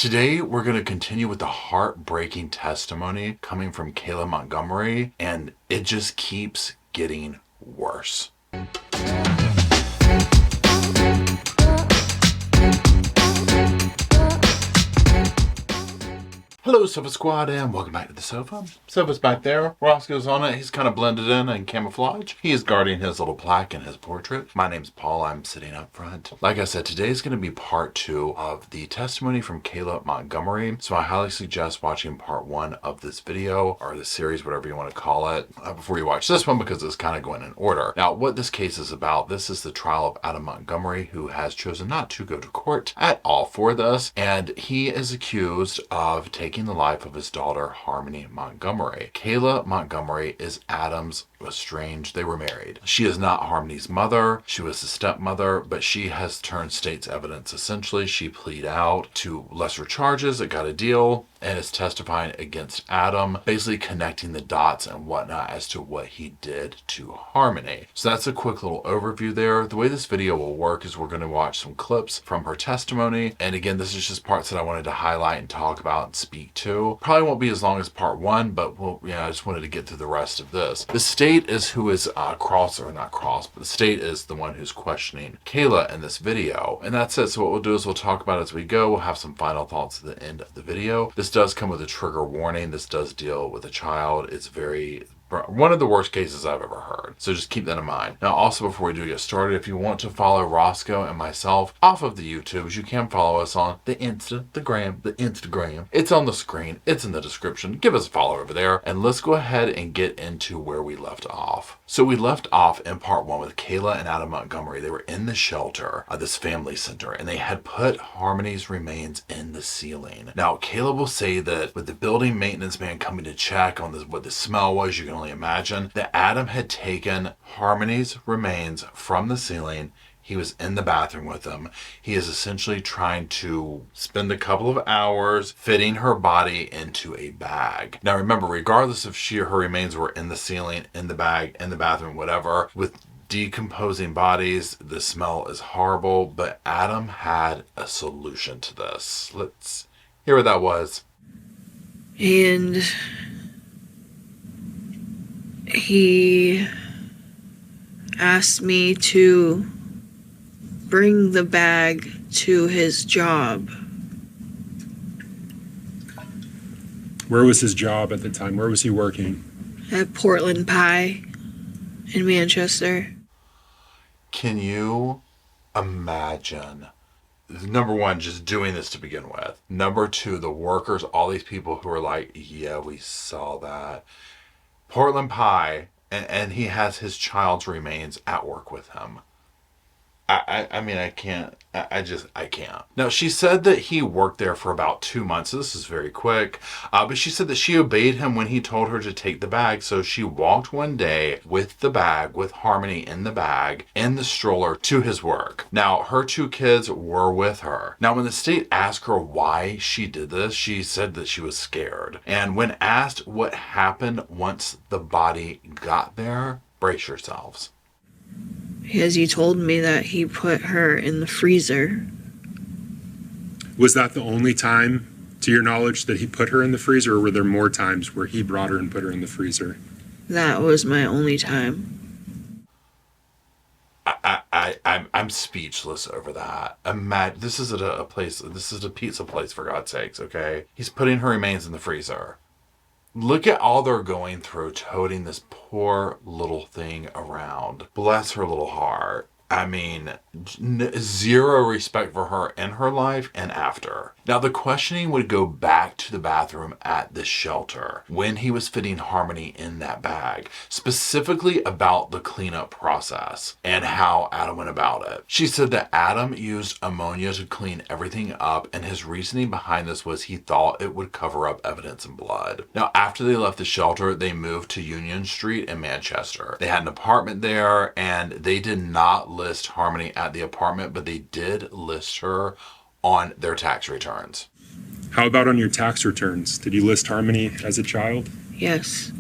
Today, we're going to continue with the heartbreaking testimony coming from Kayla Montgomery, and it just keeps getting worse. Hello, Sofa Squad, and welcome back to the sofa. Sofa's back there. Roscoe's on it. He's kind of blended in camouflage. He is guarding his little plaque and his portrait. My name's Paul. I'm sitting up front. Like I said, today is going to be part 2 of the testimony from Kayla Montgomery. So I highly suggest watching part 1 of this video, or the series, whatever you want to call it, before you watch this one, because it's kind of going in order. Now, what this case is about, this is the trial of Adam Montgomery, who has chosen not to go to court at all for this, and he is accused of taking the life of his daughter, Harmony Montgomery. Kayla Montgomery is Adam's estranged. They were married. She is not Harmony's mother. She was the stepmother, but she has turned state's evidence. Essentially, she pleaded out to lesser charges. It got a deal and is testifying against Adam, basically connecting the dots and whatnot as to what he did to Harmony. So that's a quick little overview there. The way this video will work is we're going to watch some clips from her testimony. And again, this is just parts that I wanted to highlight and talk about and speak to. Probably won't be as long as part 1, but I just wanted to get through the rest of this. The state is who is but the state is the one who's questioning Kayla in this video. And that's it. So what we'll do is we'll talk about it as we go. We'll have some final thoughts at the end of the video. This does come with a trigger warning. This does deal with a child. It's one of the worst cases I've ever heard. So just keep that in mind. Now, also before we do get started, if you want to follow Roscoe and myself off of the YouTubes, you can follow us on the Instagram. It's on the screen. It's in the description. Give us a follow over there. And let's go ahead and get into where we left off. So we left off in part 1 with Kayla and Adam Montgomery. They were in the shelter of this family center, and they had put Harmony's remains in the ceiling. Now, Kayla will say that with the building maintenance man coming to check on what the smell was, you can only imagine that Adam had taken Harmony's remains from the ceiling. He was in the bathroom with them. He is essentially trying to spend a couple of hours fitting her body into a bag. Now remember, regardless if her remains were in the ceiling, in the bag, in the bathroom, whatever, with decomposing bodies, the smell is horrible, but Adam had a solution to this. Let's hear what that was. And he asked me to bring the bag to his job. Where was his job at the time? Where was he working? At Portland Pie in Manchester. Can you imagine? Number 1, just doing this to begin with. Number 2, the workers, all these people who are like, yeah, we saw that. Portland Pie, and he has his child's remains at work with him. I mean, I can't. I can't. Now, she said that he worked there for about 2 months. So this is very quick. But she said that she obeyed him when he told her to take the bag. So she walked one day with the bag, with Harmony in the bag, in the stroller to his work. Now, her 2 kids were with her. Now, when the state asked her why she did this, she said that she was scared. And when asked what happened once the body got there, brace yourselves. Because he told me that he put her in the freezer. Was that the only time, to your knowledge, that he put her in the freezer, or were there more times where he brought her and put her in the freezer? That was my only time. I'm speechless over that. This is a place. This is a pizza place, for God's sakes. Okay, he's putting her remains in the freezer. Look at all they're going through, toting this poor little thing around. Bless her little heart. I mean, zero respect for her in her life and after. Now, the questioning would go back to the bathroom at this shelter when he was fitting Harmony in that bag, specifically about the cleanup process and how Adam went about it. She said that Adam used ammonia to clean everything up, and his reasoning behind this was he thought it would cover up evidence and blood. Now, after they left the shelter, they moved to Union Street in Manchester. They had an apartment there, and they did not list Harmony at the apartment, but they did list her on their tax returns. How about on your tax returns? Did you list Harmony as a child? Yes.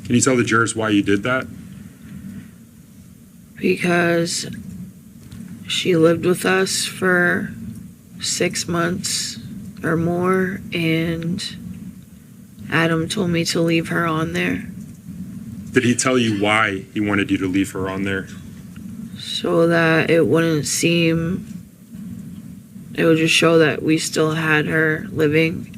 Can you tell the jurors why you did that? Because she lived with us for 6 months or more, and Adam told me to leave her on there Did he tell you why he wanted you to leave her on there? so that it would just show that we still had her living.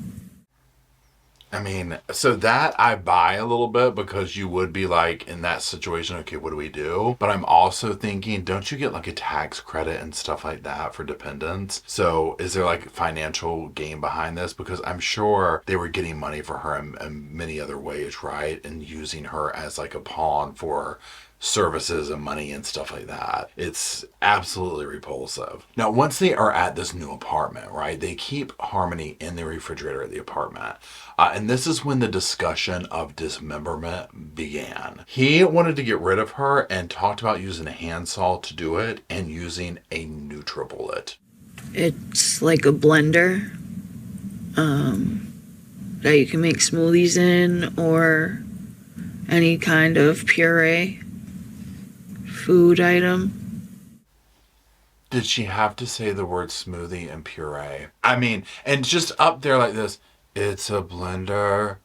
I mean, so that I buy a little bit, because you would be like, in that situation, okay, what do we do? But I'm also thinking, don't you get like a tax credit and stuff like that for dependents? So is there like financial gain behind this? Because I'm sure they were getting money for her in many other ways, right? And using her as like a pawn for services and money and stuff like that. It's absolutely repulsive. Now, once they are at this new apartment, right, they keep Harmony in the refrigerator of the apartment. And this is when the discussion of dismemberment began. He wanted to get rid of her and talked about using a handsaw to do it and using a NutriBullet. It's like a blender that you can make smoothies in, or any kind of puree food item. Did she have to say the word smoothie and puree? I mean, and just up there like this, it's a blender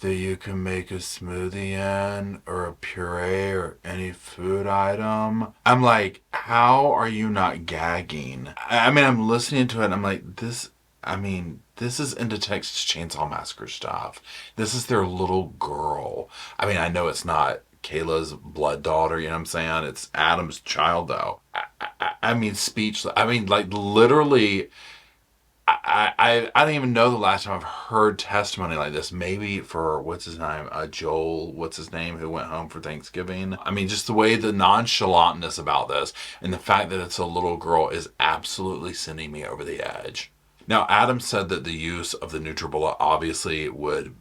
that you can make a smoothie in, or a puree, or any food item. I'm like, how are you not gagging? I mean, I'm listening to it and I'm like, this is into Texas Chainsaw Massacre stuff. This is their little girl. I mean, I know it's not Kayla's blood daughter, you know what I'm saying? It's Adam's child, though. I mean, speechless. I mean, like, literally, I don't even know the last time I've heard testimony like this. Maybe for, what's his name? Joel, what's his name, who went home for Thanksgiving. I mean, just the way the nonchalantness about this and the fact that it's a little girl is absolutely sending me over the edge. Now, Adam said that the use of the NutriBullet obviously would,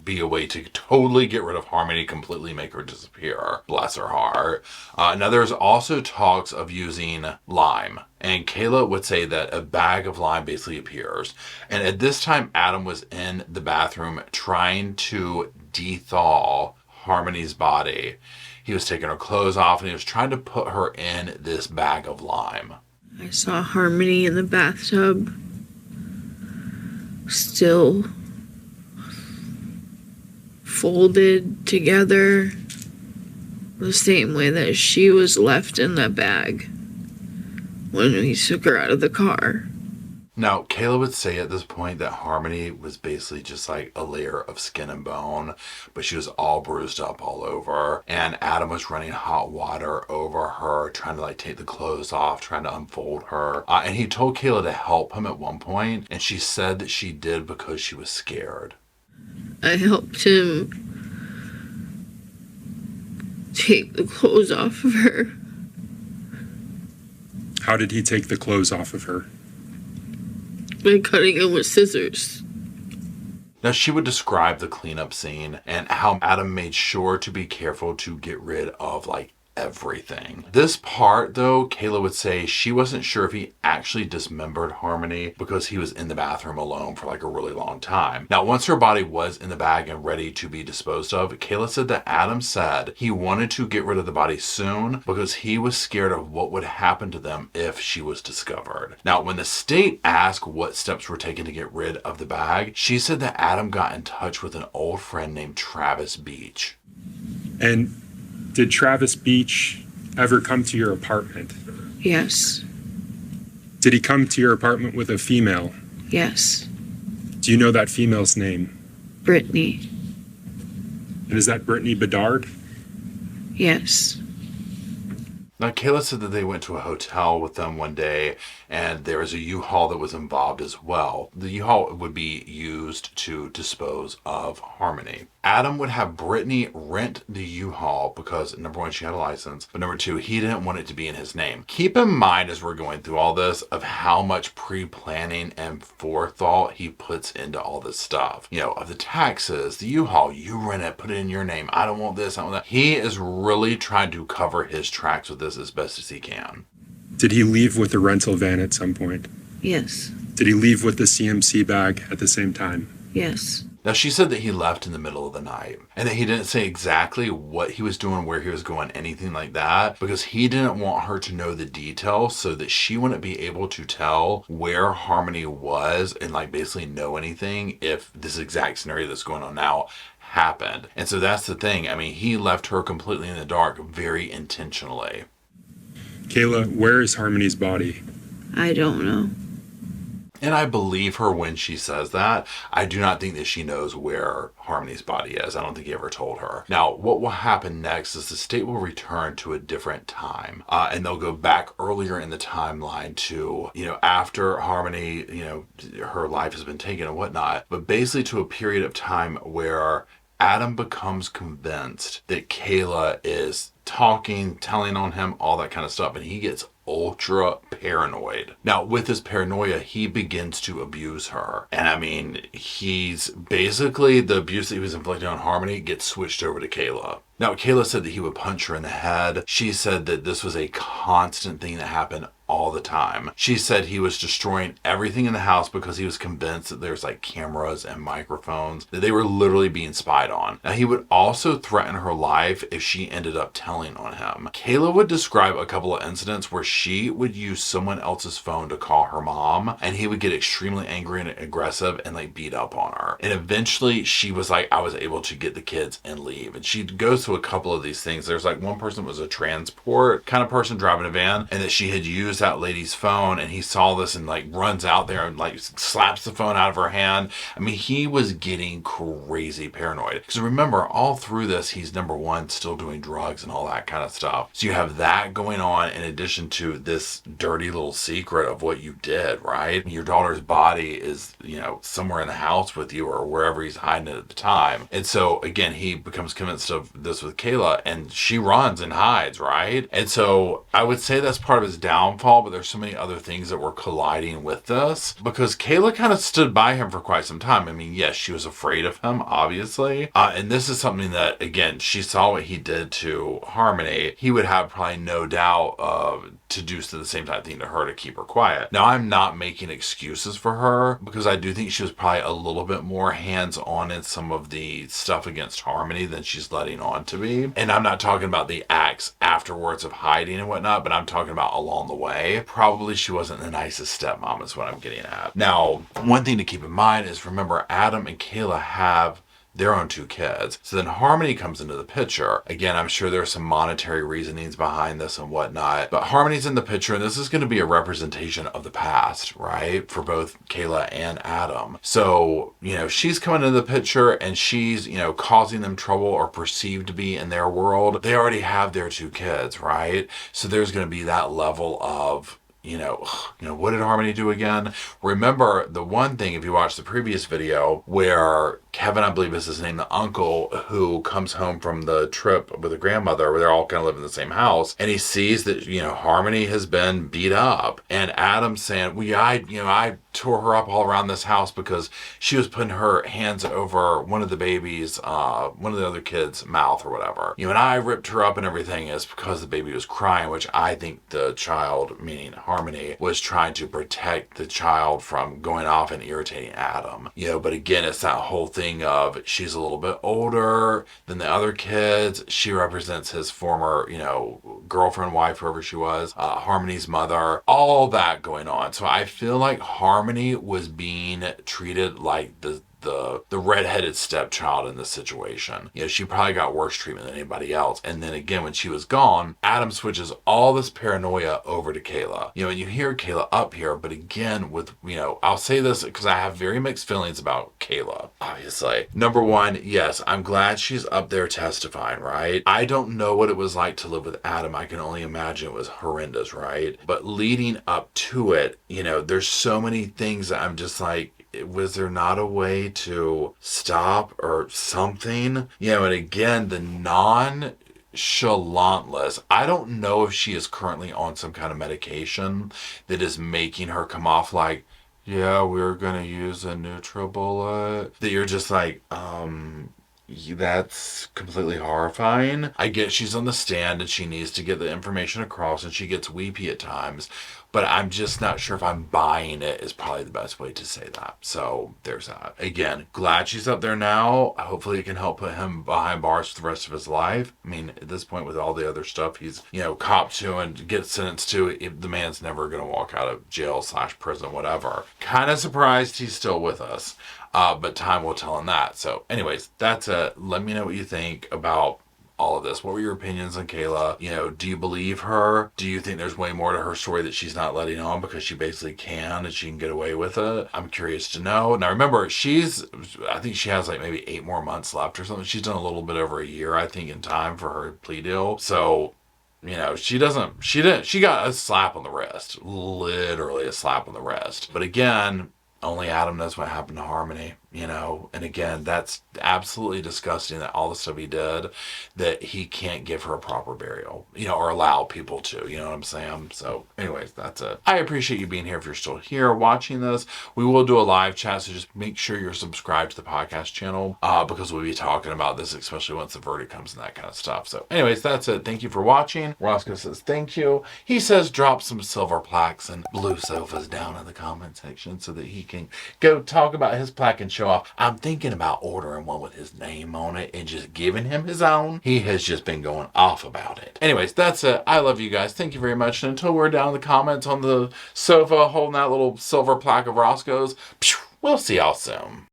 be a way to totally get rid of Harmony, completely make her disappear. Bless her heart. Now, there's also talks of using lime. And Kayla would say that a bag of lime basically appears. And at this time, Adam was in the bathroom trying to dethaw Harmony's body. He was taking her clothes off and he was trying to put her in this bag of lime. I saw Harmony in the bathtub, still folded together the same way that she was left in the bag when we took her out of the car. Now, Kayla would say at this point that Harmony was basically just like a layer of skin and bone, but she was all bruised up all over. And Adam was running hot water over her, trying to like take the clothes off, trying to unfold her. And he told Kayla to help him at one point, and she said that she did because she was scared. I helped him take the clothes off of her. How did he take the clothes off of her? By cutting it with scissors. Now, she would describe the cleanup scene and how Adam made sure to be careful to get rid of like everything. This part, though, Kayla would say she wasn't sure if he actually dismembered Harmony because he was in the bathroom alone for like a really long time. Now, once her body was in the bag and ready to be disposed of, Kayla said that Adam said he wanted to get rid of the body soon because he was scared of what would happen to them if she was discovered. Now, when the state asked what steps were taken to get rid of the bag, she said that Adam got in touch with an old friend named Travis Beach. And did Travis Beach ever come to your apartment? Yes. Did he come to your apartment with a female? Yes. Do you know that female's name? Brittany. And is that Brittany Bedard? Yes. Now, Kayla said that they went to a hotel with them one day and there was a U-Haul that was involved as well. The U-Haul would be used to dispose of Harmony. Adam would have Brittany rent the U-Haul because, number one, she had a license, but number two, he didn't want it to be in his name. Keep in mind as we're going through all this of how much pre-planning and forethought he puts into all this stuff. Of the taxes, the U-Haul, you rent it, put it in your name. I don't want this, I don't want that. He is really trying to cover his tracks with this as best as he can. Did he leave with the rental van at some point? Yes. Did he leave with the CMC bag at the same time? Yes. Now, she said that he left in the middle of the night and that he didn't say exactly what he was doing, where he was going, anything like that, because he didn't want her to know the details so that she wouldn't be able to tell where Harmony was and like basically know anything if this exact scenario that's going on now happened. And so that's the thing. I mean, he left her completely in the dark very intentionally. Kayla, where is Harmony's body? I don't know. And I believe her when she says that. I do not think that she knows where Harmony's body is. I don't think he ever told her. Now, what will happen next is the state will return to a different time. And they'll go back earlier in the timeline to, after Harmony, her life has been taken and whatnot. But basically to a period of time where Adam becomes convinced that Kayla is talking, telling on him, all that kind of stuff. And he gets ultra paranoid. Now, with his paranoia, he begins to abuse her. And I mean, he's basically, the abuse that he was inflicting on Harmony gets switched over to Kayla. Now, Kayla said that he would punch her in the head. She said that this was a constant thing that happened all the time. She said he was destroying everything in the house because he was convinced that there's like cameras and microphones, that they were literally being spied on. Now, he would also threaten her life if she ended up telling on him. Kayla would describe a couple of incidents where she would use someone else's phone to call her mom, and he would get extremely angry and aggressive and like beat up on her. And eventually she was like, I was able to get the kids and leave. And she goes through a couple of these things. There's like one person was a transport kind of person driving a van, and that she had used that lady's phone, and he saw this and like runs out there and like slaps the phone out of her hand. I mean, he was getting crazy paranoid. Because remember, all through this, he's number one, still doing drugs and all that kind of stuff. So you have that going on in addition to this dirty little secret of what you did, right? Your daughter's body is, somewhere in the house with you or wherever he's hiding it at the time. And so again, he becomes convinced of this with Kayla, and she runs and hides, right? And so I would say that's part of his downfall, but there's so many other things that were colliding with this, because Kayla kind of stood by him for quite some time. I mean, yes, she was afraid of him, obviously. And this is something that, again, she saw what he did to Harmony. He would have probably no doubt to do the same type of thing to her to keep her quiet. Now, I'm not making excuses for her, because I do think she was probably a little bit more hands-on in some of the stuff against Harmony than she's letting on to be. And I'm not talking about the acts afterwards of hiding and whatnot, but I'm talking about along the way. Probably she wasn't the nicest stepmom is what I'm getting at. Now, one thing to keep in mind is, remember, Adam and Kayla have their own two kids. So then Harmony comes into the picture. Again, I'm sure there's some monetary reasonings behind this and whatnot, but Harmony's in the picture, and this is going to be a representation of the past, right? For both Kayla and Adam. So, she's coming into the picture and she's, causing them trouble or perceived to be in their world. They already have their two kids, right? So there's going to be that level of, what did Harmony do again? Remember the one thing, if you watch the previous video, where Kevin, I believe is his name, the uncle who comes home from the trip with the grandmother, where they're all kind of living in the same house, and he sees that, Harmony has been beat up, and Adam's saying, well, yeah, I tore her up all around this house because she was putting her hands over one of the babies, one of the other kids' mouth or whatever. And I ripped her up and everything is because the baby was crying, which I think the child, meaning Harmony, was trying to protect the child from going off and irritating Adam. But again, it's that whole thing of she's a little bit older than the other kids. She represents his former, girlfriend, wife, whoever she was, Harmony's mother, all that going on. So I feel like Harmony was being treated like the redheaded stepchild in this situation. She probably got worse treatment than anybody else. And then again, when she was gone, Adam switches all this paranoia over to Kayla. And you hear Kayla up here, but again, with, I'll say this because I have very mixed feelings about Kayla, obviously. Number one, yes, I'm glad she's up there testifying, right? I don't know what it was like to live with Adam. I can only imagine it was horrendous, right? But leading up to it, there's so many things that I'm just like, was there not a way to stop or something? And again, the nonchalantless. I don't know if she is currently on some kind of medication that is making her come off like, yeah, we're going to use a NutriBullet. That you're just like, that's completely horrifying. I get she's on the stand and she needs to get the information across and she gets weepy at times. but I'm just not sure if I'm buying it is probably the best way to say that. So there's that. Again, glad she's up there now. Hopefully it can help put him behind bars for the rest of his life. I mean, at this point with all the other stuff he's, copped to and gets sentenced to, the man's never going to walk out of jail/prison, whatever. Kind of surprised he's still with us. But time will tell on that. So anyways, that's it. Let me know what you think about all of this. What were your opinions on Kayla? Do you believe her? Do you think there's way more to her story that she's not letting on because she basically can and she can get away with it? I'm curious to know. Now remember, I think she has like maybe 8 more months left or something. She's done a little bit over a year, I think, in time for her plea deal. So, she got a slap on the wrist. Literally a slap on the wrist. But again, only Adam knows what happened to Harmony, and again, that's absolutely disgusting that all the stuff he did, that he can't give her a proper burial, or allow people to, you know what I'm saying? So anyways, that's it. I appreciate you being here. If you're still here watching this, we will do a live chat, so just make sure you're subscribed to the podcast channel, because we'll be talking about this, especially once the verdict comes and that kind of stuff. So anyways, that's it. Thank you for watching. Roscoe says thank you. He says drop some silver plaques and blue sofas down in the comment section so that he can go talk about his plaque and show off. I'm thinking about ordering one with his name on it and just giving him his own. He has just been going off about it. Anyways, that's it. I love you guys. Thank you very much. And until we're down in the comments on the sofa holding that little silver plaque of Roscoe's, we'll see y'all soon.